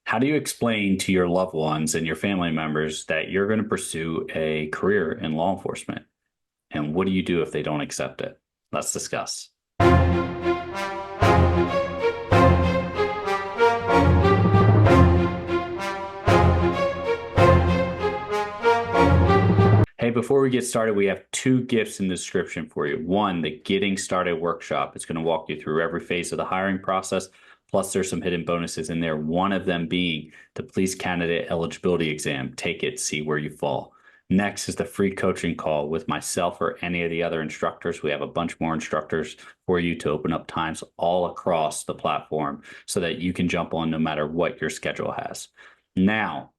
How do you explain to your loved ones and your family members that you're going to pursue a career in law enforcement? And what do you do if they don't accept it? Let's discuss. Hey, before we get started, we have two gifts in the description for you. One, the Getting Started workshop. It's going to walk you through every phase of the hiring process. Plus, there's some hidden bonuses in there. One of them being the Police Candidate Eligibility Exam. Take it, see where you fall. Next is the free coaching call with myself or any of the other instructors. We have a bunch more instructors for you to open up times all across the platform so that you can jump on no matter what your schedule has. Now,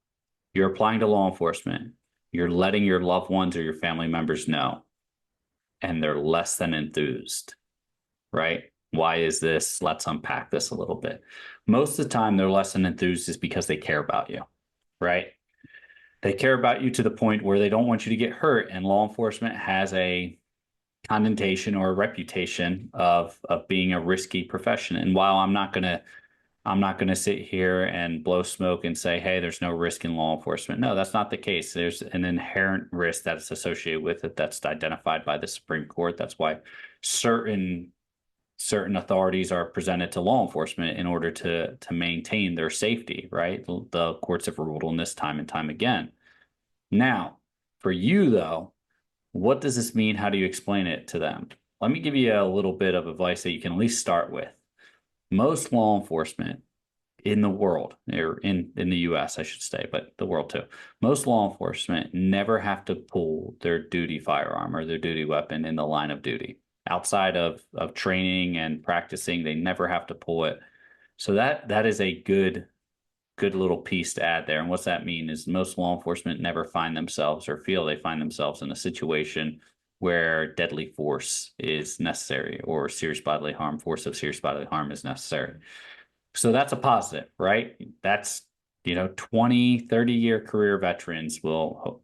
you're applying to law enforcement. You're letting your loved ones or your family members know, and they're less than enthused, right? Why is this? Let's unpack this a little bit. Most of the time, they're less than enthused is because they care about you, right? They care about you to the point where they don't want you to get hurt. And law enforcement has a connotation or a reputation of being a risky profession. And while I'm not going to sit here and blow smoke and say, hey, there's no risk in law enforcement. No, that's not the case. There's an inherent risk that's associated with it that's identified by the Supreme Court. That's why certain authorities are presented to law enforcement in order to maintain their safety, right? The courts have ruled on this time and time again. Now, for you though, what does this mean? How do you explain it to them? Let me give you a little bit of advice that you can at least start with. Most law enforcement in the world, or in the US, I should say, but the world too. Most law enforcement never have to pull their duty firearm or their duty weapon in the line of duty. Outside of training and practicing, they never have to pull it. So that is a good little piece to add there. And what's that mean is most law enforcement never find themselves or feel they find themselves in a situation where deadly force is necessary or serious bodily harm, force of serious bodily harm is necessary. So that's a positive, right? That's 20, 30-year career veterans will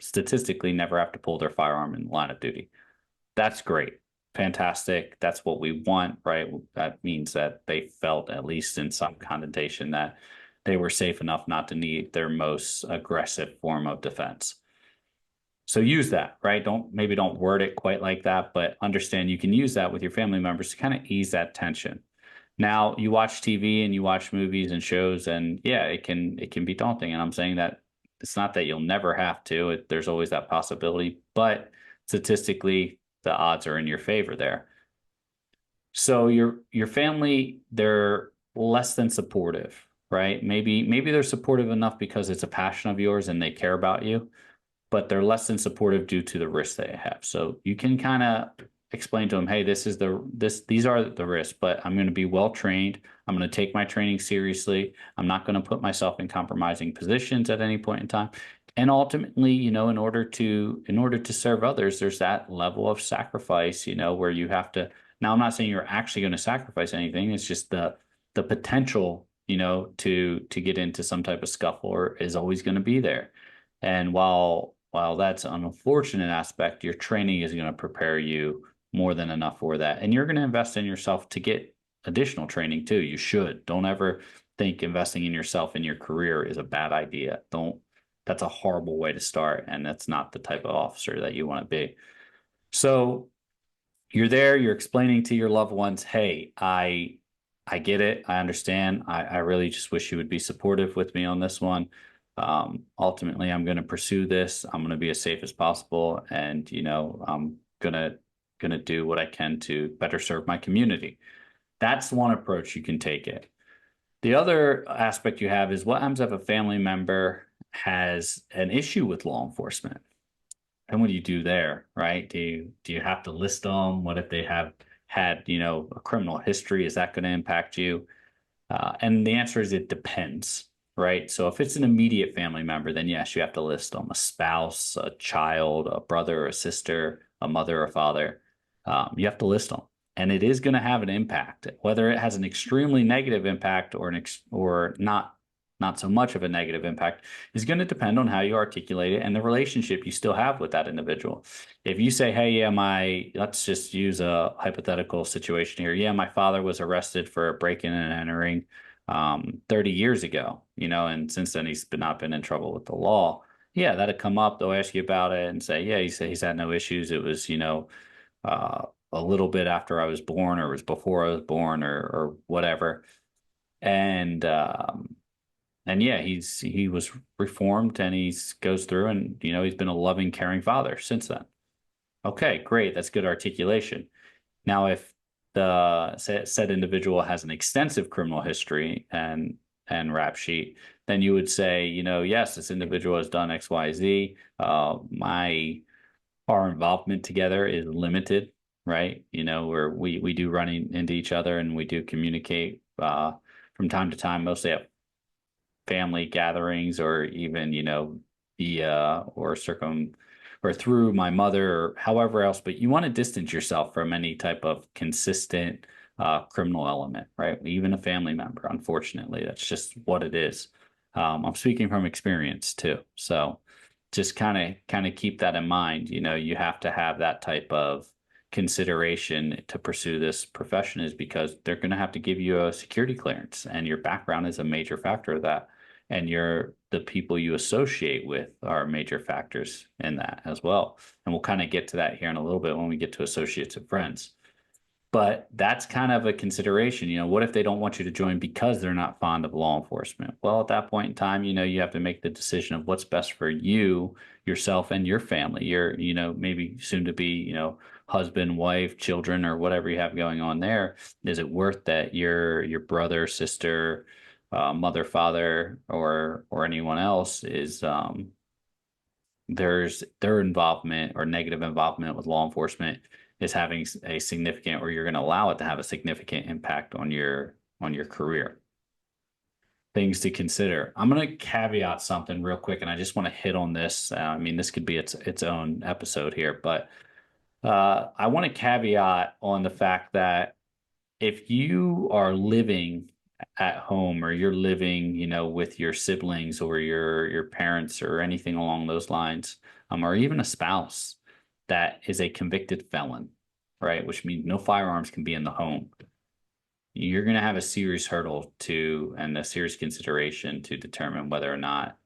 statistically never have to pull their firearm in the line of duty. That's great. Fantastic. That's what we want, right? That means that they felt, at least in some connotation, that they were safe enough not to need their most aggressive form of defense. So use that, right? Maybe don't word it quite like that, but understand you can use that with your family members to kind of ease that tension. Now, you watch TV and you watch movies and shows, and yeah, it can be daunting. And I'm saying that it's not that you'll never have to. There's always that possibility, but statistically, the odds are in your favor there. So your family, they're less than supportive, right? Maybe they're supportive enough because it's a passion of yours and they care about you, but they're less than supportive due to the risks they have. So you can kind of explain to them, hey, these are the risks, but I'm going to be well trained. I'm going to take my training seriously. I'm not going to put myself in compromising positions at any point in time. And ultimately, in order to serve others, there's that level of sacrifice, where you have to. Now, I'm not saying you're actually going to sacrifice anything. It's just the potential, to get into some type of scuffle is always going to be there. And while that's an unfortunate aspect, your training is going to prepare you more than enough for that. And you're going to invest in yourself to get additional training too. You should. Don't ever think investing in yourself in your career is a bad idea. That's a horrible way to start. And that's not the type of officer that you want to be. So you're there, you're explaining to your loved ones, hey, I get it. I understand. I really just wish you would be supportive with me on this one. Ultimately, I'm going to pursue this. I'm going to be as safe as possible. And, I'm going to do what I can to better serve my community. That's one approach you can take it. The other aspect you have is what happens if a family member has an issue with law enforcement? And what do you do there, right? Do you have to list them? What if they have had, a criminal history? Is that going to impact you? And the answer is it depends, right? So if it's an immediate family member, then yes, you have to list them: a spouse, a child, a brother, a sister, a mother, or father. You have to list them, and it is going to have an impact. Whether it has an extremely negative impact or not so much of a negative impact is going to depend on how you articulate it and the relationship you still have with that individual. If you say, hey, yeah, let's just use a hypothetical situation here. Yeah, my father was arrested for breaking and entering. 30 years ago, and since then not been in trouble with the law. Yeah, that'd come up. They'll ask you about it and say, yeah, he said he's had no issues. It was, a little bit after I was born, or it was before I was born, or whatever. And yeah, he was reformed, and he's goes through, and he's been a loving, caring father since then. Okay, great. That's good articulation. Now, if the said individual has an extensive criminal history and rap sheet, then you would say, yes, this individual has done X, Y, Z. My Our involvement together is limited, right? Where we do run into each other, and we do communicate from time to time, mostly at family gatherings, or even, via or through my mother, or however else. But you want to distance yourself from any type of consistent criminal element, right? Even a family member, unfortunately, that's just what it is. I'm speaking from experience too. So just kind of keep that in mind. You have to have that type of consideration to pursue this profession, is because they're going to have to give you a security clearance, and your background is a major factor of that. And the people you associate with are major factors in that as well. And we'll kind of get to that here in a little bit when we get to associates and friends. But that's kind of a consideration. What if they don't want you to join because they're not fond of law enforcement? Well, at that point in time, you have to make the decision of what's best for you, yourself, and your family. Your, maybe soon to be, husband, wife, children, or whatever you have going on there. Is it worth that your brother, sister, mother, father, or anyone else is their involvement or negative involvement with law enforcement is having a significant, or you're going to allow it to have a significant impact on your career? Things to consider. I'm going to caveat something real quick, and I just want to hit on this. I mean, this could be its own episode here, but I want to caveat on the fact that if you are living at home, or you're living, with your siblings, or your parents, or anything along those lines, or even a spouse that is a convicted felon, right? Which means no firearms can be in the home. You're going to have a serious hurdle and a serious consideration to determine whether or not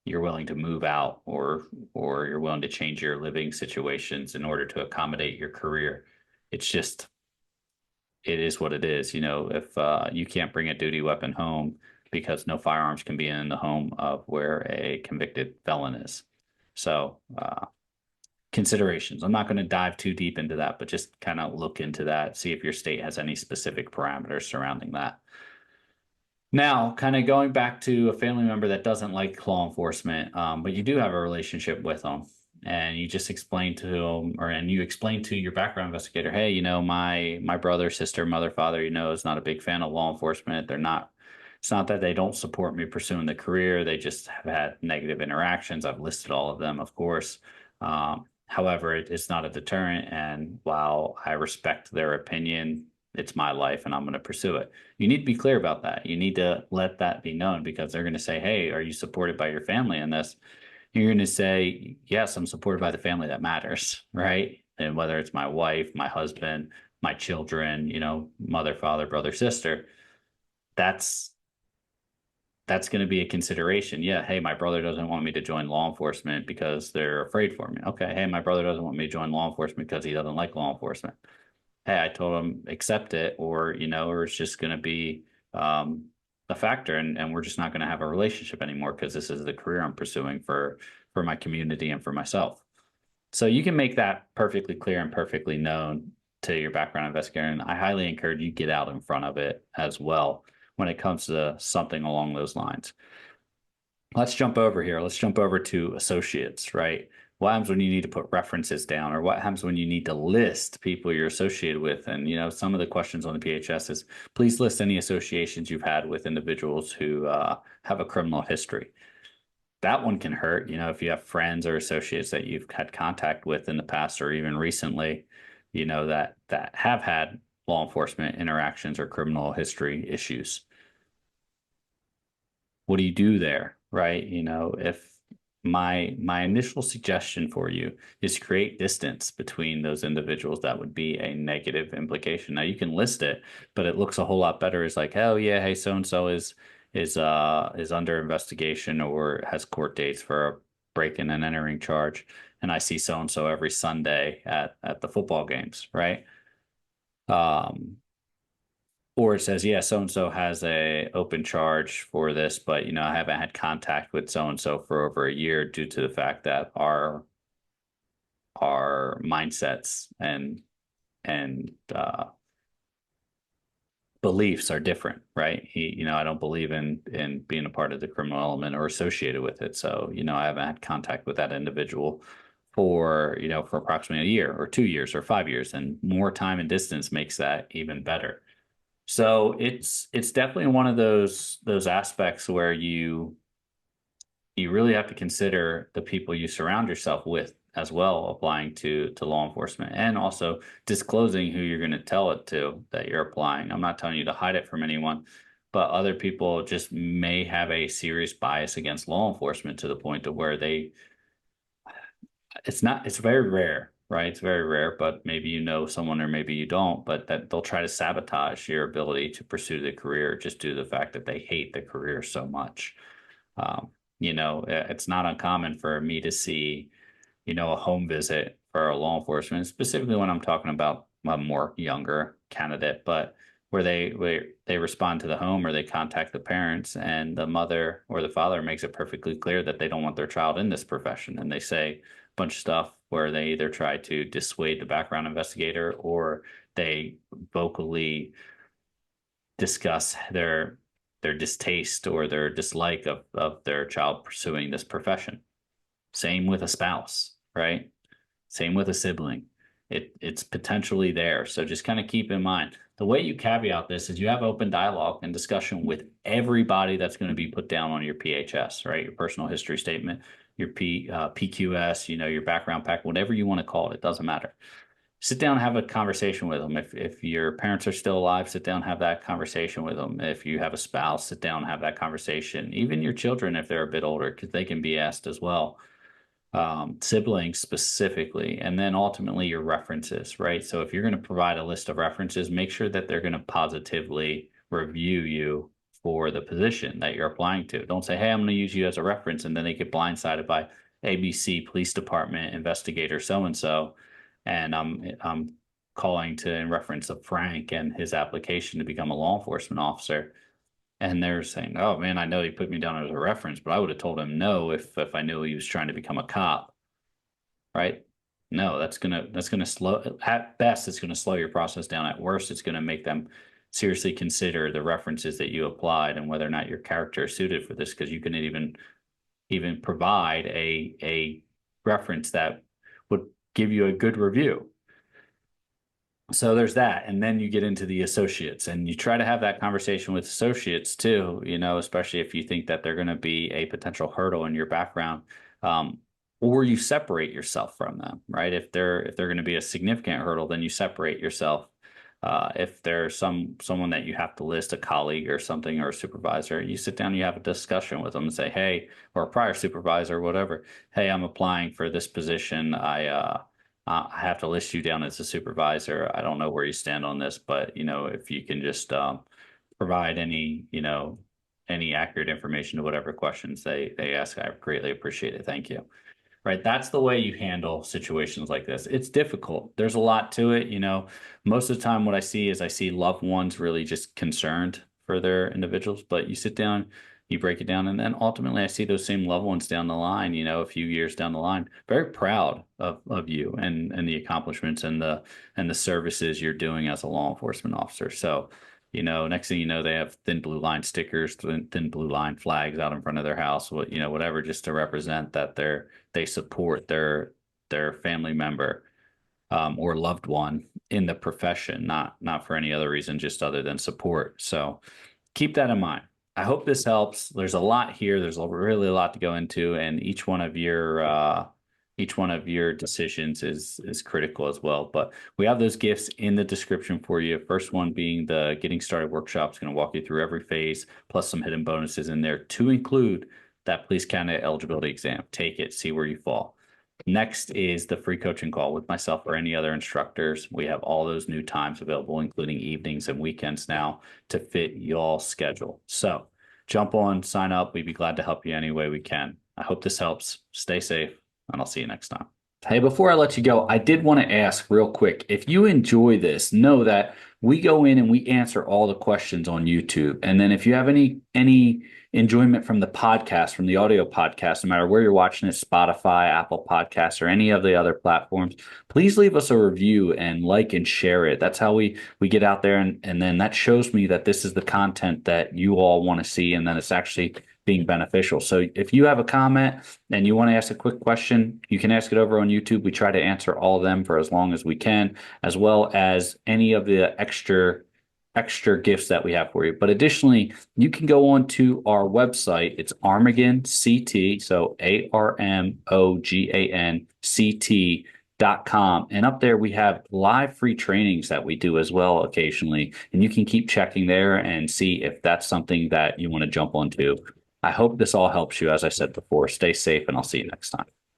you're willing to move out, or you're willing to change your living situations in order to accommodate your career. It's just, it is what it is. If you can't bring a duty weapon home because no firearms can be in the home of where a convicted felon is. So, considerations. I'm not going to dive too deep into that, but just kind of look into that, see if your state has any specific parameters surrounding that. Now, kind of going back to a family member that doesn't like law enforcement, but you do have a relationship with them, and you just explain to them, and you explain to your background investigator, hey, my brother, sister, mother, father, is not a big fan of law enforcement. It's not that they don't support me pursuing the career. They just have had negative interactions. I've listed all of them, of course. However, it's not a deterrent. And while I respect their opinion, it's my life, and I'm going to pursue it. You need to be clear about that. You need to let that be known, because they're going to say, hey, are you supported by your family in this? You're going to say, yes, I'm supported by the family that matters, right? And whether it's my wife, my husband, my children, mother, father, brother, sister, that's going to be a consideration. Yeah, hey, my brother doesn't want me to join law enforcement because they're afraid for me. Okay, hey, my brother doesn't want me to join law enforcement because he doesn't like law enforcement. Hey, I told him accept it, or or it's just going to be a factor, and we're just not going to have a relationship anymore, because this is the career I'm pursuing for my community and for myself. So you can make that perfectly clear and perfectly known to your background investigator, and I highly encourage you get out in front of it as well when it comes to something along those lines. Let's jump over here. Let's jump over to associates, right? What happens when you need to put references down, or what happens when you need to list people you're associated with? And, some of the questions on the PHS is, please list any associations you've had with individuals who have a criminal history. That one can hurt, if you have friends or associates that you've had contact with in the past, or even recently, that have had law enforcement interactions or criminal history issues. What do you do there, right? my initial suggestion for you is create distance between those individuals. That would be a negative implication. Now you can list it, but it looks a whole lot better. It's like, oh yeah, hey, so and so is under investigation or has court dates for a break-in and entering charge, and I see so and so every Sunday at the football games, right? Um, or it says, yeah, so and so has a open charge for this, but I haven't had contact with so and so for over a year due to the fact that our mindsets and beliefs are different, right? I don't believe in being a part of the criminal element or associated with it. So, I haven't had contact with that individual for approximately a year or 2 years or 5 years, and more time and distance makes that even better. So it's definitely one of those aspects where you really have to consider the people you surround yourself with as well, applying to law enforcement, and also disclosing who you're going to tell it to that you're applying. I'm not telling you to hide it from anyone, but other people just may have a serious bias against law enforcement to the point to where it's very rare, right? It's very rare, but maybe you know someone or maybe you don't, but that they'll try to sabotage your ability to pursue the career just due to the fact that they hate the career so much. Um, it's not uncommon for me to see, a home visit for a law enforcement, specifically when I'm talking about a more younger candidate, but where they respond to the home or they contact the parents, and the mother or the father makes it perfectly clear that they don't want their child in this profession, and they say a bunch of stuff where they either try to dissuade the background investigator or they vocally discuss their distaste or their dislike of their child pursuing this profession. Same with a spouse, right? Same with a sibling. It's potentially there. So just kind of keep in mind the way you caveat this is you have open dialogue and discussion with everybody that's going to be put down on your PHS, right? Your personal history statement, your PQS, your background pack, whatever you want to call it. It doesn't matter. Sit down and have a conversation with them. If your parents are still alive, sit down and have that conversation with them. If you have a spouse, sit down and have that conversation. Even your children, if they're a bit older, because they can be asked as well. Siblings specifically, and then ultimately your references, right? So if you're going to provide a list of references, make sure that they're going to positively review you for the position that you're applying to. Don't say, hey, I'm going to use you as a reference, and then they get blindsided by ABC Police Department investigator so and so, and I'm calling to in reference of Frank and his application to become a law enforcement officer. And they're saying, "Oh man, I know he put me down as a reference, but I would have told him no if I knew he was trying to become a cop." Right? No, that's gonna slow at best, it's gonna slow your process down. At worst, it's gonna make them seriously consider the references that you applied and whether or not your character is suited for this, because you couldn't even provide a reference that would give you a good review. So there's that. And then you get into the associates, and you try to have that conversation with associates too, especially if you think that they're going to be a potential hurdle in your background. Or you separate yourself from them, right? If they're going to be a significant hurdle, then you separate yourself. If there's someone that you have to list, a colleague or something, or a supervisor, you sit down, you have a discussion with them and say, hey, or a prior supervisor, or whatever, hey, I'm applying for this position. I have to list you down as a supervisor. I don't know where you stand on this, but if you can just provide any accurate information to whatever questions they ask, I greatly appreciate it. Thank you. Right. That's the way you handle situations like this. It's difficult. There's a lot to it. Most of the time what I see is I see loved ones really just concerned for their individuals, but you sit down, you break it down, and then ultimately I see those same loved ones down the line, a few years down the line, very proud of you and the accomplishments and the services you're doing as a law enforcement officer. So, next thing you know, they have thin blue line stickers, thin blue line flags out in front of their house, whatever, just to represent that they support their family member or loved one in the profession, not for any other reason, just other than support. So keep that in mind. I hope this helps. There's a lot here. There's really a lot to go into, and each one of your decisions is critical as well. But we have those gifts in the description for you. First one being the Getting Started workshop. It's going to walk you through every phase, plus some hidden bonuses in there to include that police candidate eligibility exam. Take it, see where you fall. Next is the free coaching call with myself or any other instructors. We have all those new times available, including evenings and weekends now to fit y'all's schedule. So jump on, sign up. We'd be glad to help you any way we can. I hope this helps. Stay safe, and I'll see you next time. Hey, before I let you go, I did want to ask real quick, if you enjoy this, know that we go in and we answer all the questions on YouTube. And then if you have any enjoyment from the podcast, from the audio podcast, no matter where you're watching it, Spotify, Apple Podcasts, or any of the other platforms, please leave us a review and like and share it. That's how we get out there, and then that shows me that this is the content that you all want to see, and then it's actually being beneficial. So if you have a comment and you want to ask a quick question, you can ask it over on YouTube. We try to answer all of them for as long as we can, as well as any of the extra gifts that we have for you. But additionally, you can go on to our website. It's Armagan CT, so ARMOGANCT.com. And up there, we have live free trainings that we do as well occasionally. And you can keep checking there and see if that's something that you want to jump onto. I hope this all helps you. As I said before, stay safe, and I'll see you next time.